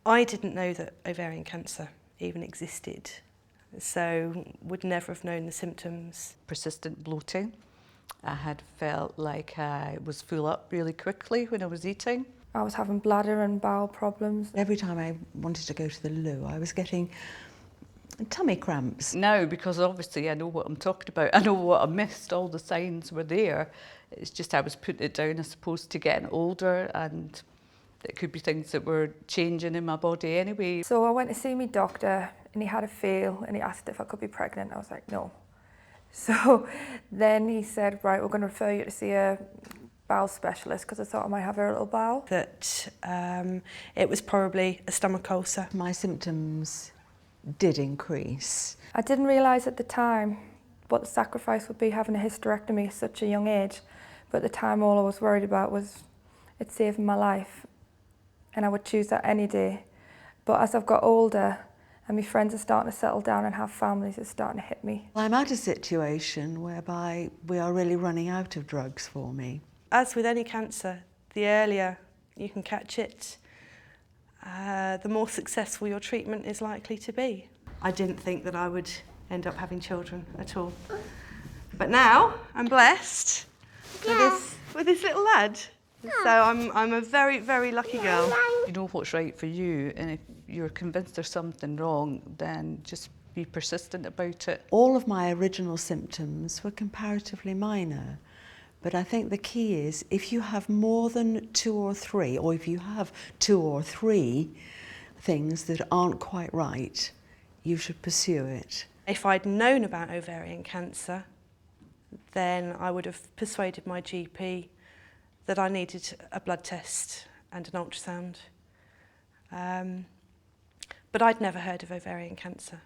I didn't know that ovarian cancer even existed, so would never have known the symptoms. Persistent bloating. I had felt like I was full up really quickly when I was eating. I was having bladder and bowel problems. Every time I wanted to go to the loo, I was getting tummy cramps. Now, because obviously I know what I'm talking about, I know what I missed, all the signs were there. It's just I was putting it down, I suppose, to getting older, and it could be things that were changing in my body anyway. So I went to see my doctor and he had a feel and he asked if I could be pregnant. I was like, no. So then he said, right, we're going to refer you to see a bowel specialist because I thought I might have a little bowel. That it was probably a stomach ulcer. My symptoms did increase. I didn't realise at the time what the sacrifice would be having a hysterectomy at such a young age. But at the time all I was worried about was it saving my life. And I would choose that any day. But as I've got older and my friends are starting to settle down and have families, it's starting to hit me. I'm at a situation whereby we are really running out of drugs for me. As with any cancer, the earlier you can catch it, the more successful your treatment is likely to be. I didn't think that I would end up having children at all. But now I'm blessed with this little lad. So I'm a very, very lucky girl. You know what's right for you, and if you're convinced there's something wrong, then just be persistent about it. All of my original symptoms were comparatively minor. But I think the key is if you have more than 2 or 3, or if you have 2 or 3 things that aren't quite right, you should pursue it. If I'd known about ovarian cancer, then I would have persuaded my GP that I needed a blood test and an ultrasound. But I'd never heard of ovarian cancer.